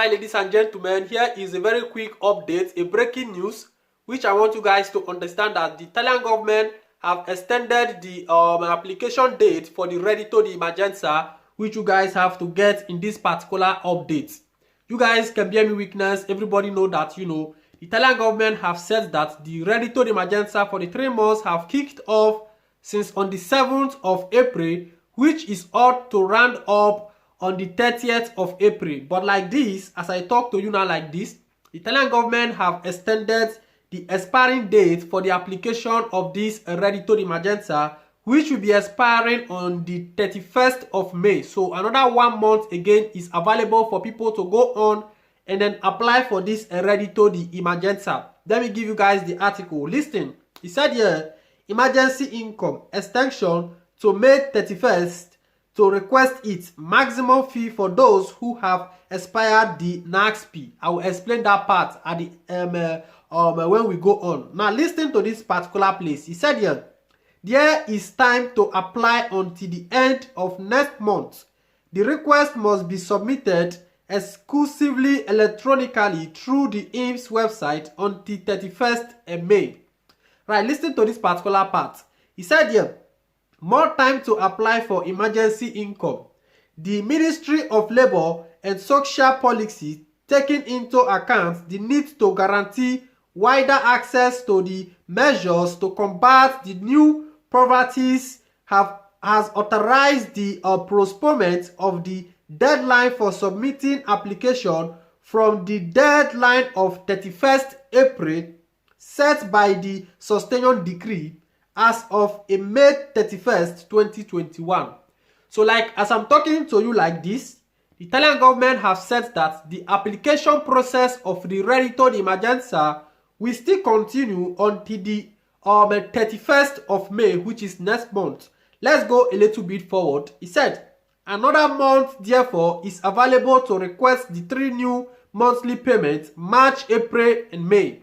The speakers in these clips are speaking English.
Alright, ladies and gentlemen, here is a very quick update, a breaking news, which I want you guys to understand that the Italian government have extended the application date for the Reddito di Emergenza, which you guys have to get in this particular update. You guys can bear me witness. Everybody know that, the Italian government have said that the Reddito di Emergenza for the 3 months have kicked off since on the 7th of April, which is ought to round up on the 30th of April. But like this, as I talk to you now like this, the Italian government have extended the expiring date for the application of this Reddito di Emergenza, which will be expiring on the 31st of May. So another 1 month again is available for people to go on and then apply for this Reddito di Emergenza. Let me give you guys the article. Listen, it said here, emergency income extension to May 31st to request its maximum fee for those who have expired the NAXP. I will explain that part at the when we go on. Now listen to this particular place. He said here, there is time to apply until the end of next month. The request must be submitted exclusively electronically through the IMSS website until 31st May. Right, listen to this particular part. He said here, more time to apply for emergency income. The Ministry of Labour and Social Policy taking into account the need to guarantee wider access to the measures to combat the new poverties has authorized the postponement of the deadline for submitting application from the deadline of 31st April set by the Sustaining Decree as of a May 31st, 2021. So like as I'm talking to you like this, the Italian government have said that the application process of the Reddito di Emergenza will still continue until the 31st of May, which is next month. Let's go a little bit forward. He said, another month therefore is available to request the 3 new monthly payments, March, April and May,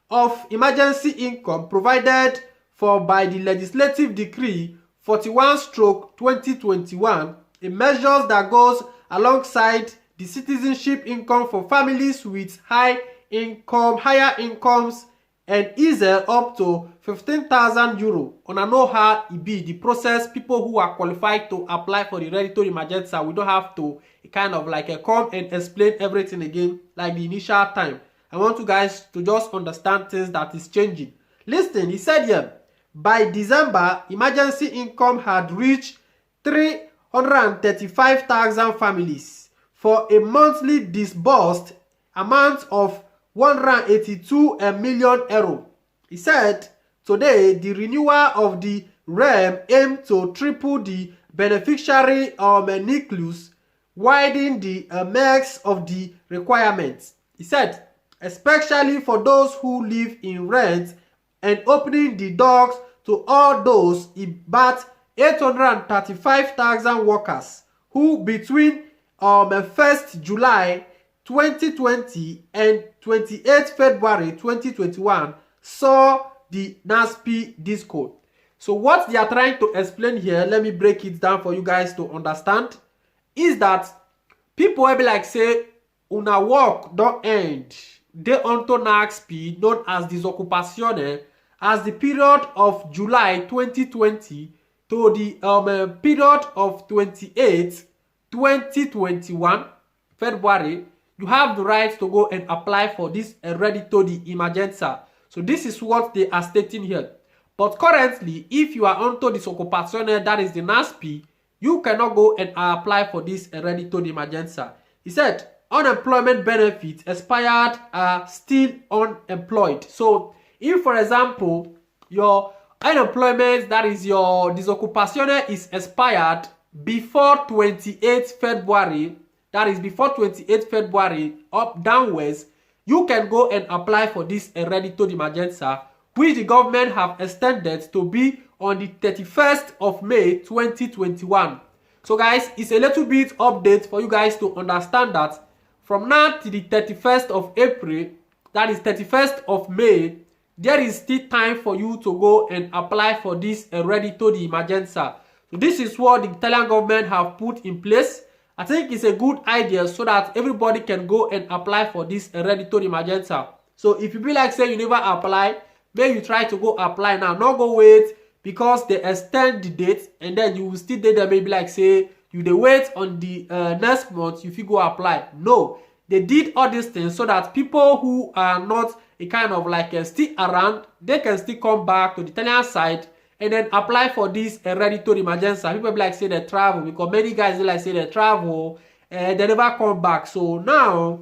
of emergency income provided for by the Legislative Decree 41/2021, a measure that goes alongside the citizenship income for families with higher incomes and is up to 15,000 euro. On a know how it be the process. People who are qualified to apply for the Reddito di Emergenza, we don't have to kind of like come and explain everything again like the initial time. I want you guys to just understand things that is changing. Listen, he said here, by December, emergency income had reached 335,000 families for a monthly disbursed amount of 182 million euro. He said, today, the renewal of the REM aimed to triple the beneficiary nucleus, widen the mix of the requirements. He said, especially for those who live in rent, and opening the doors to all those about 835,000 workers who between 1st July 2020 and 28th February 2021 saw the NAXP disco. So what they are trying to explain here, let me break it down for you guys to understand, is that people will be like say, una work don't end. They onto NAXP, known as disoccupazione, as the period of July 2020 to the period of 28 2021 February, you have the right to go and apply for this Reddito di Emergenza. So this is what they are stating here. But currently, if you are onto disoccupazione, that is the NAXP, you cannot go and apply for this Reddito di Emergenza. He said, unemployment benefits expired are still unemployed. So if, for example, your unemployment, that is your disoccupazione, is expired before 28th February, that is before 28th February up downwards, you can go and apply for this Reddito di Emergenza, which the government have extended to be on the 31st of May 2021. So guys, it's a little bit update for you guys to understand that from now to the 31st of April, that is 31st of May, there is still time for you to go and apply for this Reddito di Emergenza. So this is what the Italian government have put in place, I think it's a good idea so that everybody can go and apply for this hereditary emergency. So if you be like say you never apply, maybe you try to go apply now, not go wait because they extend the date and then you will still dey there, maybe like say you dey wait on the next month if you go apply. No, they did all these things so that people who are not a kind of like still around, they can still come back to the Italian side and then apply for this hereditary emergency. People be like say they travel because many guys dey like say they travel and they never come back. So now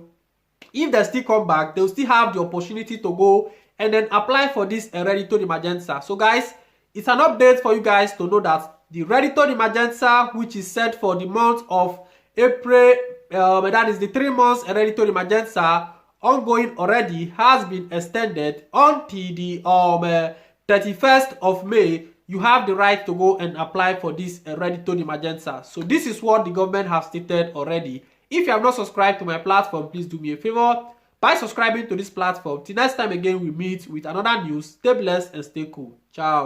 if they still come back, they'll still have the opportunity to go and then apply for this hereditary emergency. So guys, it's an update for you guys to know that the hereditary emergency, which is set for the month of April, that is the 3 months hereditary emergency ongoing already, has been extended until the 31st of May. You have the right to go and apply for this hereditary emergency. So this is what the government has stated already. If you have not subscribed to my platform, please do me a favor by subscribing to this platform. Till next time again we meet with another news. Stay blessed and stay cool. Ciao.